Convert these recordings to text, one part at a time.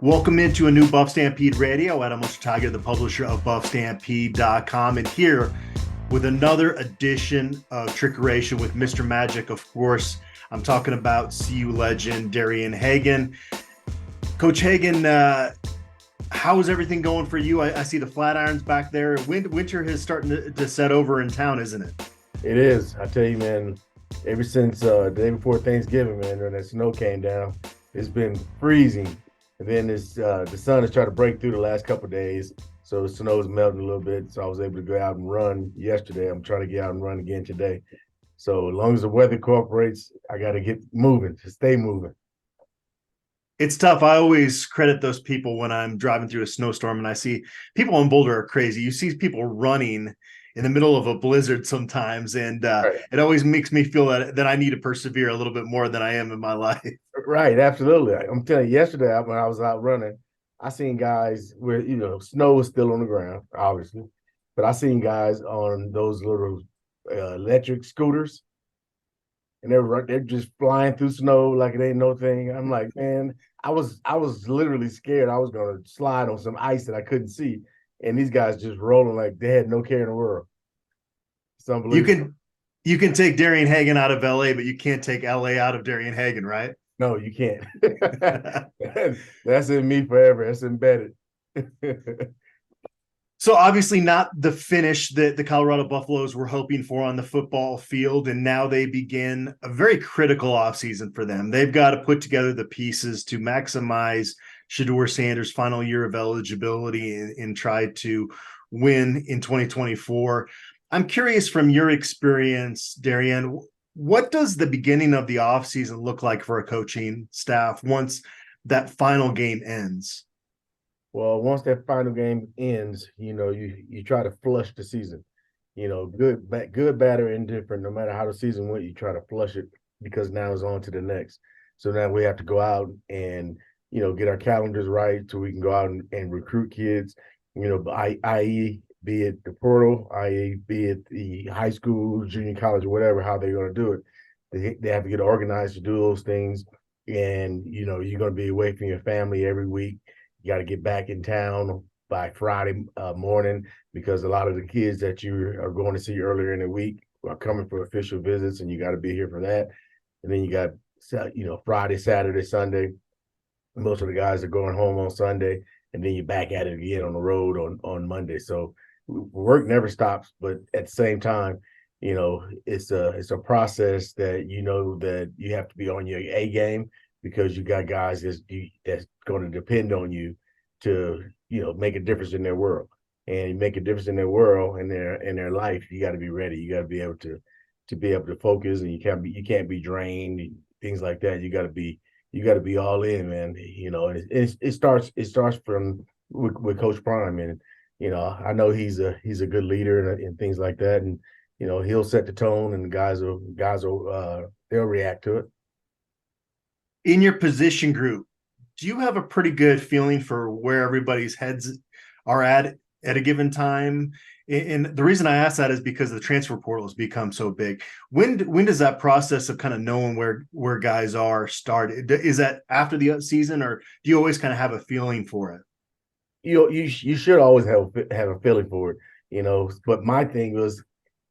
Welcome into a new Buff Stampede Radio. Adam Munsterteiger, the publisher of BuffStampede.com, and here with another edition of Trickeration with Mr. Magic. Of course, I'm talking about CU legend Darian Hagan. Coach Hagan, how is everything going for you? I see the flat irons back there. Winter is starting to set over in town, isn't it? It is. I tell you, man, ever since the day before Thanksgiving, man, when that snow came down, it's been freezing. And then the sun has tried to break through the last couple of days. So the snow is melting a little bit. So I was able to go out and run yesterday. I'm trying to get out and run again today. So as long as the weather cooperates, I got to get moving, to stay moving. It's tough. I always credit those people when I'm driving through a snowstorm and I see people in Boulder are crazy. You see people running in the middle of a blizzard sometimes, and Right. it always makes me feel that I need to persevere a little bit more than I am in my life. Right, absolutely. I'm telling you, yesterday when I was out running, I seen guys where, snow was still on the ground, obviously, but I seen guys on those little electric scooters, and they're just flying through snow like it ain't no thing. I'm like, man, I was literally scared I was gonna slide on some ice that I couldn't see, and these guys just rolling like they had no care in the world. It's You unbelievable. can take Darian Hagan out of LA, but you can't take LA out of Darian Hagan, right? No, you can't. That's in me forever. That's embedded. So obviously not the finish that the Colorado Buffaloes were hoping for on the football field, and now they begin a very critical offseason for them. They've got to put together the pieces to maximize Shedeur Sanders' final year of eligibility and try to win in 2024. I'm curious, from your experience, Darian, what does the beginning of the offseason look like for a coaching staff once that final game ends? Well, once that final game ends, you try to flush the season. Good, bad, or indifferent. No matter how the season went, you try to flush it because now it's on to the next. So now we have to go out and get our calendars right so we can go out and recruit kids. I.e., be it the portal, i.e., be it the high school, junior college, or whatever, how they're going to do it. They have to get organized to do those things. And, you're going to be away from your family every week. You got to get back in town by Friday morning because a lot of the kids that you are going to see earlier in the week are coming for official visits, and you got to be here for that. And then you got, Friday, Saturday, Sunday. Most of the guys are going home on Sunday, and then you're back at it again on the road on Monday. So work never stops, but at the same time, it's a process that that you have to be on your A game because you got guys that's going to depend on you to make a difference in their world, and make a difference in their world and their life. You got to be ready. You got to be able to focus, and you can't be drained, things like that. You got to be all in, man. And it starts from with Coach Prime, and I know he's a good leader and things like that, and he'll set the tone, and the guys will they'll react to it. In your position group, do you have a pretty good feeling for where everybody's heads are at a given time? And the reason I ask that is because the transfer portal has become so big. When does that process of kind of knowing where guys are start? Is that after the season, or do you always kind of have a feeling for it? You should always have a feeling for it, But my thing was,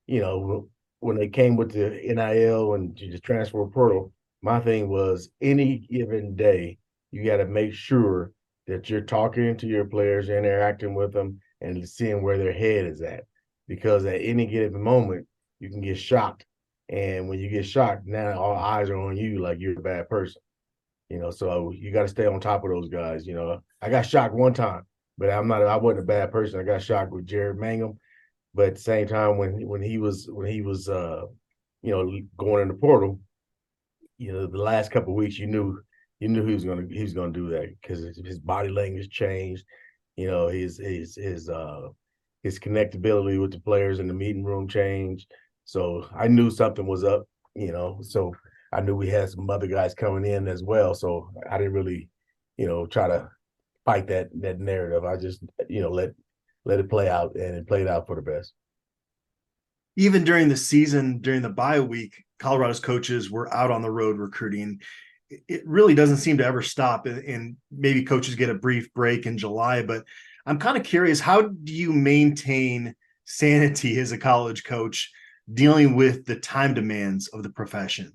when they came with the NIL and the transfer portal, my thing was any given day, you got to make sure that you're talking to your players, interacting with them, and seeing where their head is at. Because at any given moment, you can get shocked. And when you get shocked, now all eyes are on you like you're a bad person. So you got to stay on top of those guys. I got shocked one time, but I wasn't a bad person. I got shocked with Jared Mangum. But at the same time, when he was going in the portal, the last couple of weeks, you knew he was gonna do that because his body language changed. His connectability with the players in the meeting room changed. So I knew something was up. So I knew we had some other guys coming in as well. So I didn't really, try to fight that narrative. I just let it play out, and it played out for the best. Even during the season, during the bye week, Colorado's coaches were out on the road recruiting. it really doesn't seem to ever stop. And maybe coaches get a brief break in July, but I'm kind of curious, how do you maintain sanity as a college coach dealing with the time demands of the profession?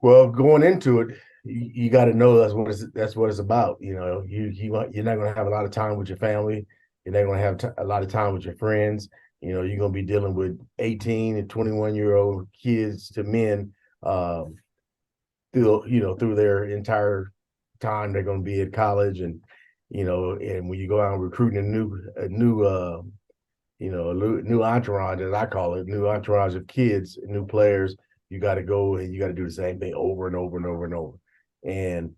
Well, going into it, you got to know that's what it's about. You're not going to have a lot of time with your family. You're not going to have a lot of time with your friends. You're going to be dealing with 18 and 21-year-old kids to men through their entire time they're going to be at college, and when you go out and recruiting a new entourage, as I call it, new entourage of kids, new players, you got to go and you got to do the same thing over and over and over and over. And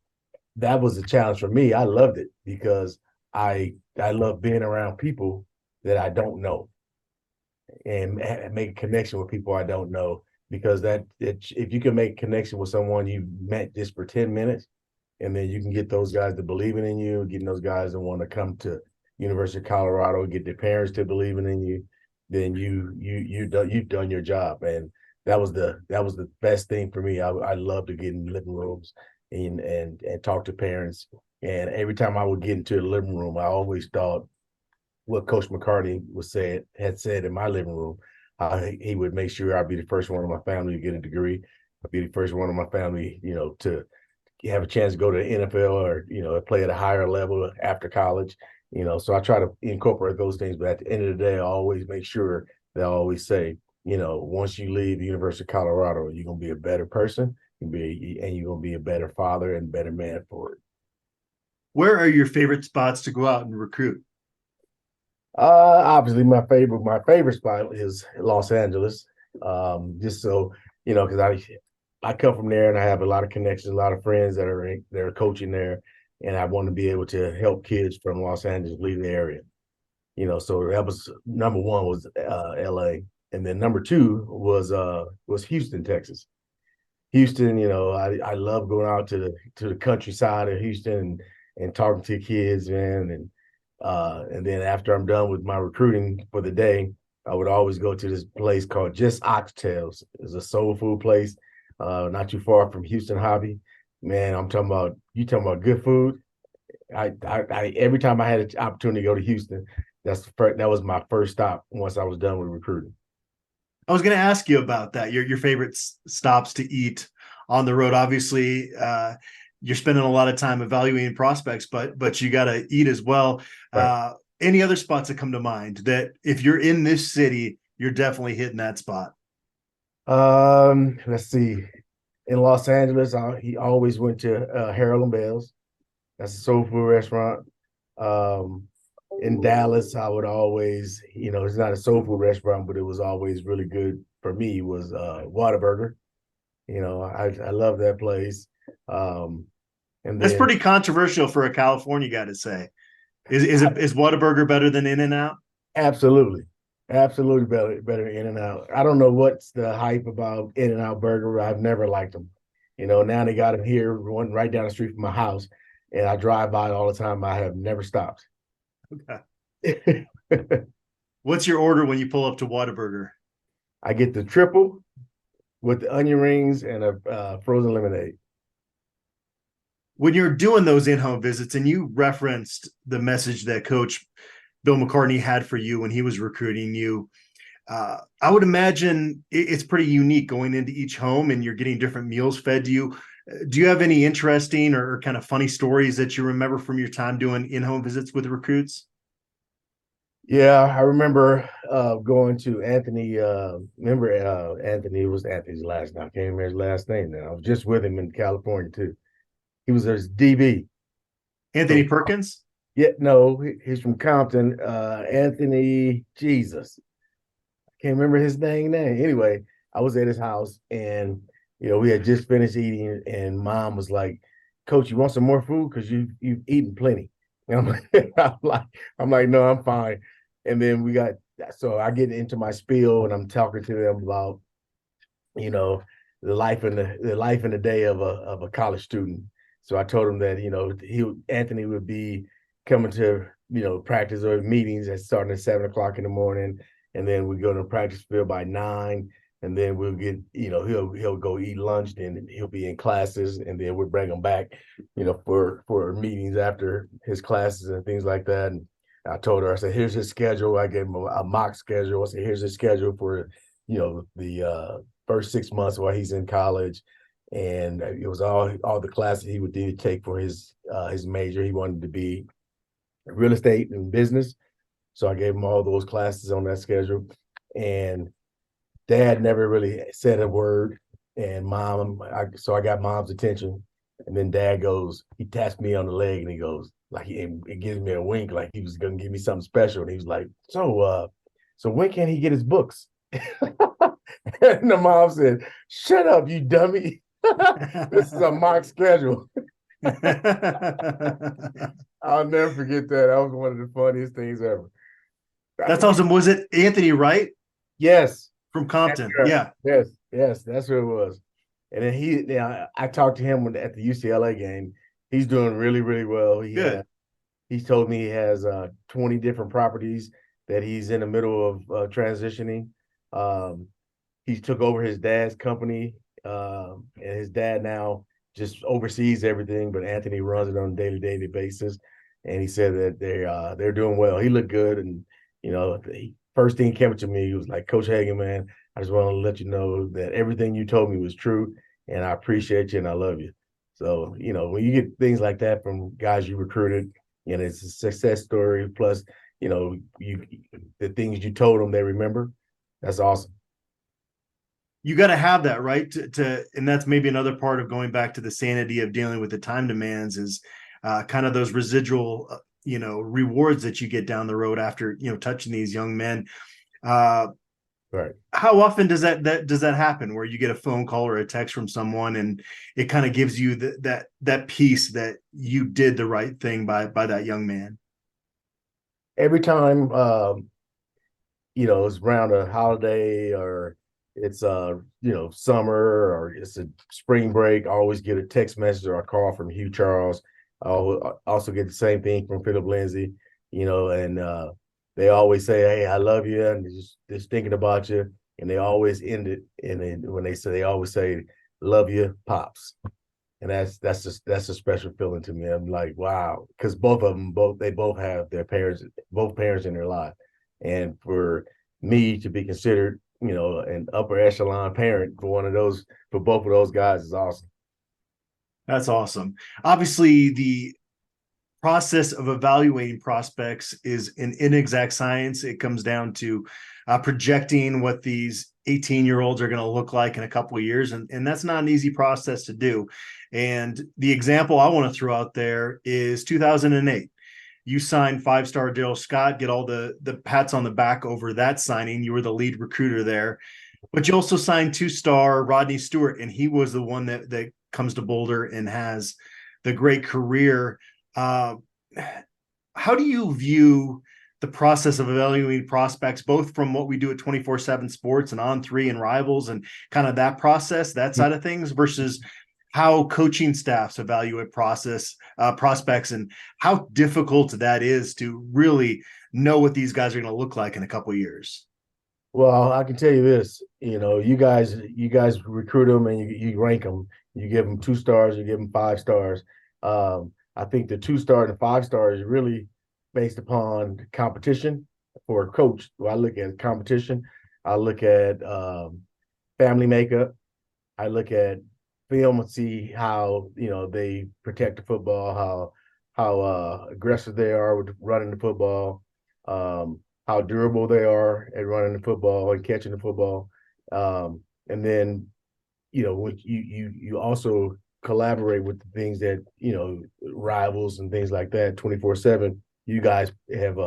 that was a challenge for me. I loved it because I love being around people that I don't know and make a connection with people I don't know. Because if you can make a connection with someone you met just for 10 minutes, and then you can get those guys to believing in you, getting those guys that want to come to University of Colorado, get their parents to believing in you, then you've done your job. And that was the best thing for me. I love to get in living rooms and talk to parents. And every time I would get into the living room, I always thought what Coach McCartney had said in my living room. He would make sure I'd be the first one in my family to get a degree. I'd be the first one in my family, to have a chance to go to the NFL or, play at a higher level after college. So I try to incorporate those things. But at the end of the day, I always make sure that I always say, once you leave the University of Colorado, you're going to be a better person and you're going to be a better father and better man for it. Where are your favorite spots to go out and recruit? Obviously my favorite spot is Los Angeles. Just so, because I come from there and I have a lot of connections, a lot of friends that are coaching there, and I want to be able to help kids from Los Angeles leave the area. So that was number one was LA. And then number two was Houston, Texas. Houston, I love going out to the countryside of Houston and talking to kids, man, and then after I'm done with my recruiting for the day, I would always go to this place called Just Oxtails. It's a soul food place, not too far from Houston Hobby. Man, you talking about good food. I every time I had an opportunity to go to Houston, that was my first stop once I was done with recruiting. I was going to ask you about that. Your favorite stops to eat on the road. Obviously, you're spending a lot of time evaluating prospects, but you got to eat as well. Right. Any other spots that come to mind that if you're in this city, you're definitely hitting that spot? Let's see. In Los Angeles, he always went to Harold and Bell's. That's a soul food restaurant. In Dallas, I would always, it's not a soul food restaurant, but it was always really good for me. Was Whataburger. I love that place. And That's then pretty controversial for a California guy to say. Is Whataburger better than In-N-Out? absolutely, absolutely better In-N-Out. I don't know what's the hype about In-N-Out Burger. I've never liked them. Now they got them here, one right down the street from my house, and I drive by all the time. I have never stopped. Okay. What's your order when you pull up to Whataburger? I get the triple with the onion rings and a frozen lemonade. When you're doing those in-home visits, and you referenced the message that Coach Bill McCartney had for you when he was recruiting you, I would imagine it's pretty unique going into each home and you're getting different meals fed to you. Do you have any interesting or kind of funny stories that you remember from your time doing in-home visits with recruits? Yeah, I remember going to Anthony. Anthony was Anthony's last name. I can't remember his last name now. I was just with him in California too. He was his DB. Anthony So Perkins? yeah, no, he's from Compton. Anthony Jesus. Can't remember his name. Anyway, I was at his house and we had just finished eating, and Mom was like, "Coach, you want some more food? Because you've eaten plenty." And I'm like, no, I'm fine. And then so I get into my spiel and I'm talking to them about, the life and the day of a college student. So I told him that, Anthony would be coming to, practice or meetings that starting at 7 o'clock in the morning. And then we go to the practice field by 9. and then we'll get, he'll go eat lunch, and he'll be in classes, and then we'll bring him back, for meetings after his classes and things like that. And I told her, I said, here's his schedule. I gave him a mock schedule. I said, here's his schedule for, the first 6 months while he's in college. And it was all the classes he would need to take for his major. He wanted to be real estate and business. So I gave him all those classes on that schedule. And Dad never really said a word. And so I got Mom's attention. And then Dad he taps me on the leg, and he goes, like, it gives me a wink, like he was going to give me something special. And he was like, so when can he get his books? And the mom said, shut up, you dummy. This is a mock schedule. I'll never forget that. That was one of the funniest things ever. That's awesome. Was it Anthony Wright? Yes. From Compton. Yeah. Yes, that's who it was. And then I talked to him at the UCLA game. He's doing really, really well. Good. He told me he has 20 different properties that he's in the middle of transitioning. He took over his dad's company, and his dad now just oversees everything, but Anthony runs it on a daily basis. And he said that they're doing well. He looked good, and the first thing came to me, he was like, Coach Hagan, man, I just want to let you know that everything you told me was true, and I appreciate you and I love you. So, when you get things like that from guys you recruited, it's a success story. Plus, the things you told them, they remember. That's awesome. You got to have that, right? And that's maybe another part of going back to the sanity of dealing with the time demands is kind of those residual, rewards that you get down the road after, touching these young men. Right. How often does that happen, where you get a phone call or a text from someone and it kind of gives you that piece that you did the right thing by that young man? Every time, it's around a holiday, or it's summer, or it's a spring break, I always get a text message or a call from Hugh Charles. I also get the same thing from Philip Lindsay, and they always say, hey, I love you, and just thinking about you. And they always end it, and then when they always say, love you, Pops. And that's a special feeling to me. I'm like, wow, because both of them have both parents in their life. And for me to be considered, an upper echelon parent for both of those guys is awesome. That's awesome. Obviously, the process of evaluating prospects is an inexact science. It comes down to projecting what these 18-year-olds are going to look like in a couple of years. And that's not an easy process to do. And the example I want to throw out there is 2008. You signed 5-star Daryl Scott, get all the pats on the back over that signing. You were the lead recruiter there. But you also signed 2-star Rodney Stewart, and he was the one that comes to Boulder and has the great career. How do you view the process of evaluating prospects, both from what we do at 24/7 Sports and On3 and Rivals, and kind of that process, that side of things, versus how coaching staffs evaluate prospects, and how difficult that is to really know what these guys are going to look like in a couple of years? Well, I can tell you this, you guys recruit them, and you rank them. You give them 2 stars, you give them 5 stars. I think the 2-star and the 5-star is really based upon competition for a coach. When I look at competition, I look at family makeup. I look at film and see how they protect the football, how aggressive they are with running the football, how durable they are at running the football and catching the football, and then when you also collaborate with the things that Rivals and things like that 24/7. You guys have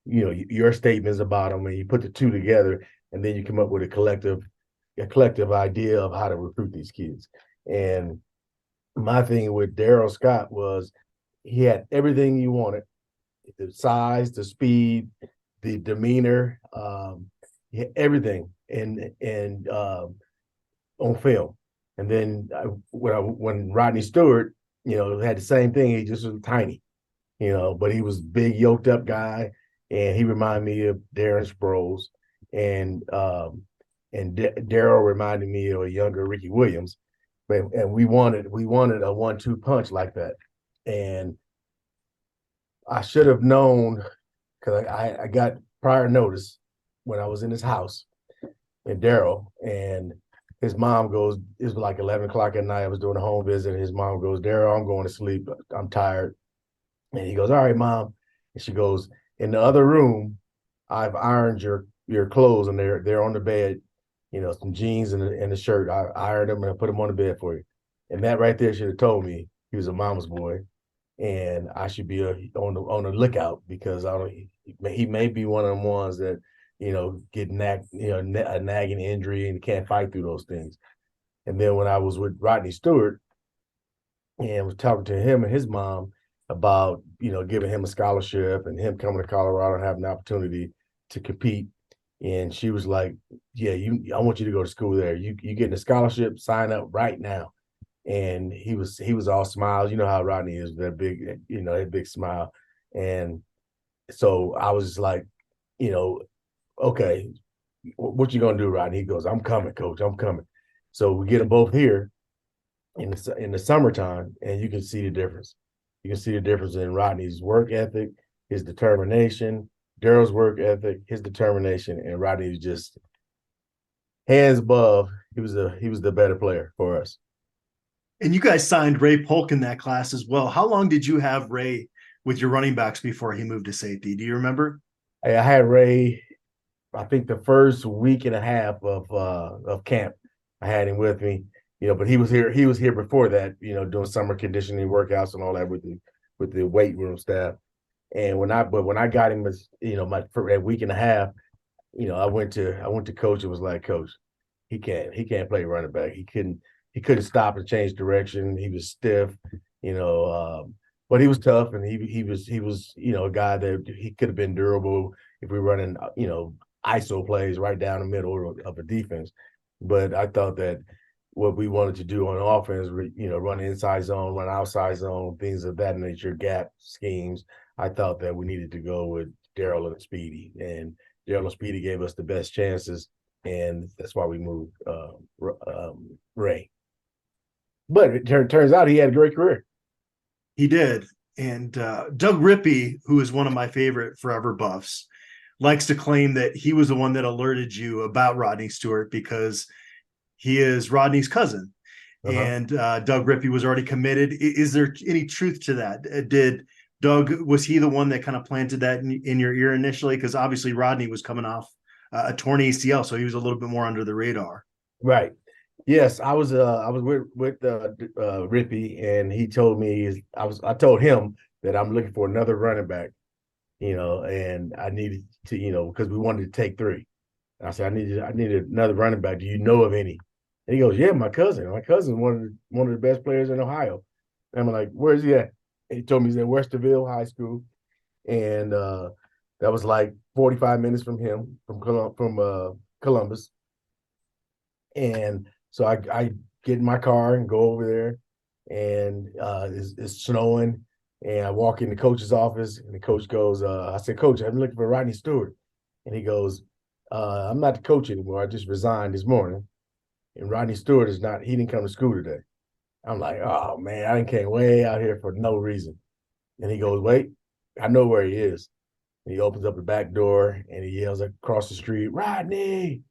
your statements about them, and you put the two together, and then you come up with a collective idea of how to recruit these kids. And my thing with Daryl Scott was he had everything you wanted: the size, the speed, the demeanor, he had everything, and on film. And then when Rodney Stewart, had the same thing, he just was tiny, but he was big, yoked up guy, and he reminded me of Darren Sproles. And and Daryl reminded me of a younger Ricky Williams, and we wanted a 1-2 punch like that, and I should have known because I got prior notice when I was in his house and Daryl and his mom goes, it was like 11 o'clock at night. I was doing a home visit. And his mom goes, Daryl, I'm going to sleep. I'm tired. And he goes, all right, mom. And she goes, in the other room, I've ironed your clothes and they're on the bed, some jeans and a shirt. I ironed them and I put them on the bed for you. And that right there should have told me he was a mama's boy and I should be on the lookout because he may be one of them ones that get a nagging injury and can't fight through those things. And then when I was with Rodney Stewart and was talking to him and his mom about giving him a scholarship and him coming to Colorado and having an opportunity to compete, and she was like, "Yeah, I want you to go to school there. You getting a scholarship? Sign up right now." And he was all smiles. You know how Rodney is, that big, that big smile. And so I was just like, okay, what you gonna do, Rodney? He goes, I'm coming, coach. I'm coming. So we get them both here in the summertime, and you can see the difference. You can see the difference in Rodney's work ethic, his determination, Daryl's work ethic, his determination, and Rodney was just hands above. He was the better player for us. And you guys signed Ray Polk in that class as well. How long did you have Ray with your running backs before he moved to safety? Do you remember? Hey, I had Ray, I think the first week and a half of camp. I had him with me, but he was here. He was here before that, doing summer conditioning workouts and all that with the weight room staff. And when I got him as for that week and a half, I went to coach and was like, Coach, he can't play running back. He couldn't stop and change direction. He was stiff, but he was tough and he was a guy that he could have been durable if we were running ISO plays right down the middle of a defense. But I thought that what we wanted to do on offense, run inside zone, run outside zone, things of that nature, gap schemes. I thought that we needed to go with Daryl and Speedy, and Daryl and Speedy gave us the best chances, and that's why we moved Ray. But it turns out he had a great career. He did. And Doug Rippey, who is one of my favorite forever buffs, likes to claim that he was the one that alerted you about Rodney Stewart because he is Rodney's cousin. Uh-huh. And Doug Rippey was already committed. Is there any truth to that? Was he the one that kind of planted that in your ear initially? Because obviously Rodney was coming off a torn ACL, so he was a little bit more under the radar. Right. Yes, I was with Rippey, and he told me I told him that I'm looking for another running back, and I needed to, because we wanted to take 3. And I said I needed another running back. Do you know of any? And he goes, yeah, my cousin. My cousin's one of the best players in Ohio. And I'm like, where's he at? And he told me he's in Westerville High School, and that was like 45 minutes from him from Columbus. And so I get in my car and go over there, and it's snowing. And I walk in the coach's office, and the coach goes, I said, Coach, I'm looking for Rodney Stewart. And he goes, I'm not the coach anymore. I just resigned this morning. And Rodney Stewart he didn't come to school today. I'm like, oh, man, I came way out here for no reason. And he goes, wait, I know where he is. And he opens up the back door, and he yells across the street, Rodney.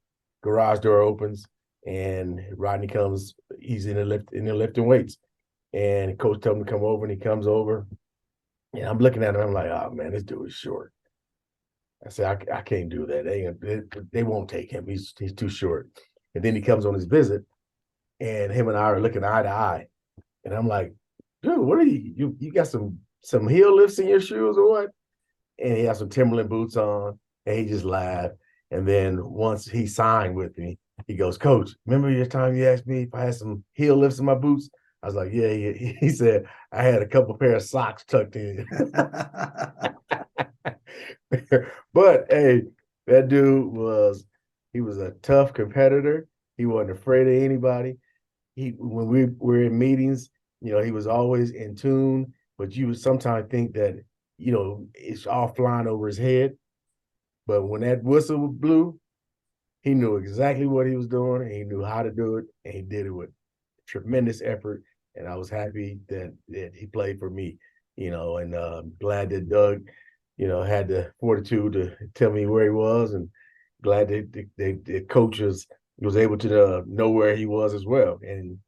Garage door opens. And Rodney comes, he's in the lifting weights. And coach told him to come over, and he comes over. And I'm looking at him, I'm like, oh man, this dude is short. I said, I can't do that. They won't take him. He's too short. And then he comes on his visit, and him and I are looking eye to eye. And I'm like, dude, what are you got some heel lifts in your shoes or what? And he has some Timberland boots on, and he just laughed. And then once he signed with me, he goes, Coach, remember your time you asked me if I had some heel lifts in my boots? I was like, yeah. He said, I had a couple pair of socks tucked in. But, hey, that dude was a tough competitor. He wasn't afraid of anybody. When we were in meetings, he was always in tune, but you would sometimes think that, it's all flying over his head. But when that whistle blew, he knew exactly what he was doing, and he knew how to do it, and he did it with tremendous effort. And I was happy that he played for me, and glad that Doug, had the fortitude to tell me where he was, and glad that the coaches was able to know where he was as well. And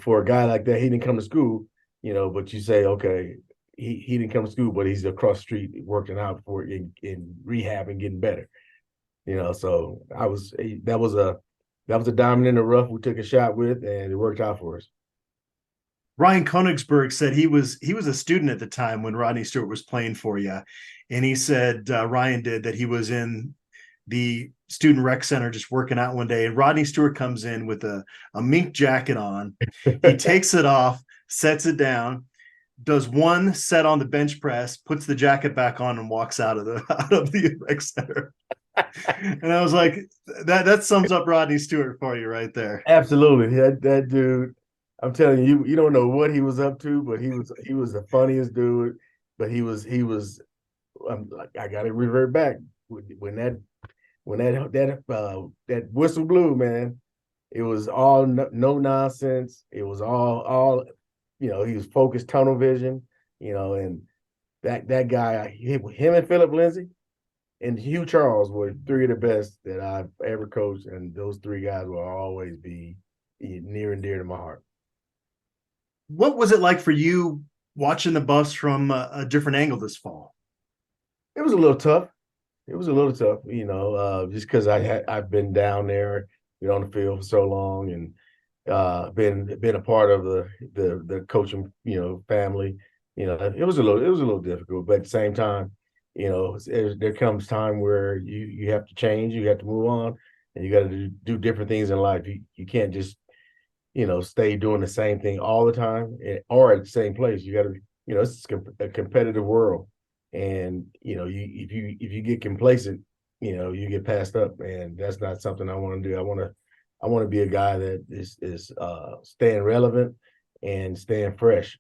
for a guy like that, he didn't come to school, but you say, okay, he didn't come to school, but he's across the street working out for in rehab and getting better. So that was a diamond in the rough we took a shot with, and it worked out for us. Ryan Konigsberg said he was a student at the time when Rodney Stewart was playing for you, and he said Ryan did that he was in the student rec center just working out one day, and Rodney Stewart comes in with a mink jacket on. He takes it off, sets it down, does one set on the bench press, puts the jacket back on, and walks out of the rec center. And I was like, that sums up Rodney Stewart for you right there. Absolutely, that dude. I'm telling you, you don't know what he was up to, but he was the funniest dude. But he was I got to revert back when that whistle blew, man. It was all no nonsense. It was all he was focused, tunnel vision, and that guy, him and Philip Lindsay and Hugh Charles were three of the best that I've ever coached, and those three guys will always be near and dear to my heart. What was it like for you watching the Buffs from a different angle this fall? It was a little tough. It was a little tough, just because I've been down there, been on the field for so long, and been a part of the coaching, family. It was a little difficult, but at the same time, there comes time where you have to change, you have to move on, and you got to do different things in life. You can't just stay doing the same thing all the time or at the same place. You got to, it's a competitive world, and if you get complacent, you get passed up, and that's not something I want to do. I want to be a guy that is staying relevant and staying fresh.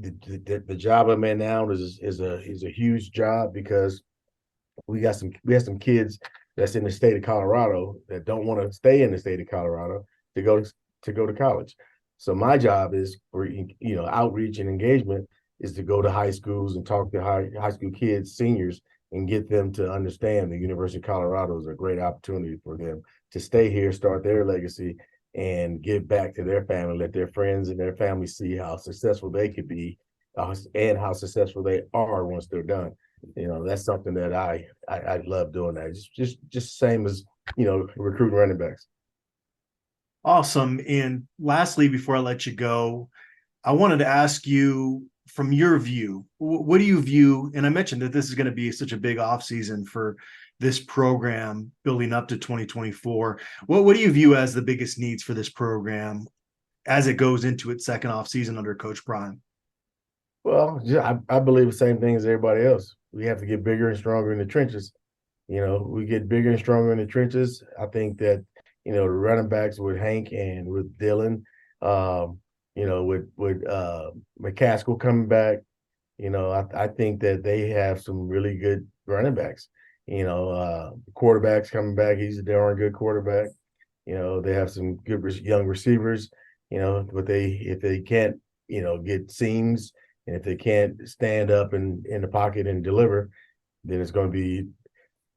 The job I'm in now is a huge job because we have some kids that's in the state of Colorado that don't want to stay in the state of Colorado to go to college. So my job is for outreach and engagement is to go to high schools and talk to high school kids, seniors, and get them to understand the University of Colorado is a great opportunity for them to stay here, start their legacy, and give back to their family, let their friends and their family see how successful they could be and how successful they are once they're done. That's something that I love doing. That just same as recruiting running backs. Awesome. And lastly, before I let you go, I wanted to ask you, from your view, what do you view? And I mentioned that this is going to be such a big offseason for this program building up to 2024. What do you view as the biggest needs for this program as it goes into its second offseason under Coach Prime? Well, I believe the same thing as everybody else. We have to get bigger and stronger in the trenches. We get bigger and stronger in the trenches. I think that, the running backs with Hank and with Dylan, with McCaskill coming back, I think that they have some really good running backs. Quarterbacks coming back. He's a darn good quarterback. They have some good young receivers, but if they can't, get seams, and if they can't stand up in the pocket and deliver, then it's going to be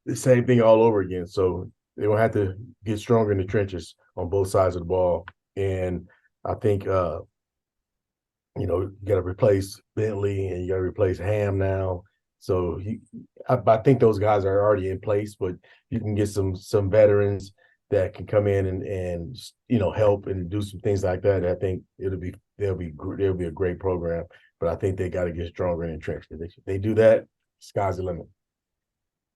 the same thing all over again. So they're going to have to get stronger in the trenches on both sides of the ball. And I think, you got to replace Bentley and you got to replace Ham now. So I think those guys are already in place, but you can get some veterans that can come in and help and do some things like that. I think they'll be a great program, but I think they got to get stronger in the trench. If they do that, sky's the limit.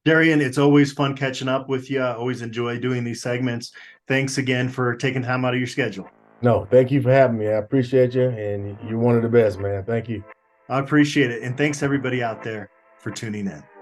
Darian, it's always fun catching up with you. I always enjoy doing these segments. Thanks again for taking time out of your schedule. No, thank you for having me. I appreciate you, and you're one of the best, man. Thank you. I appreciate it. And thanks everybody out there for tuning in.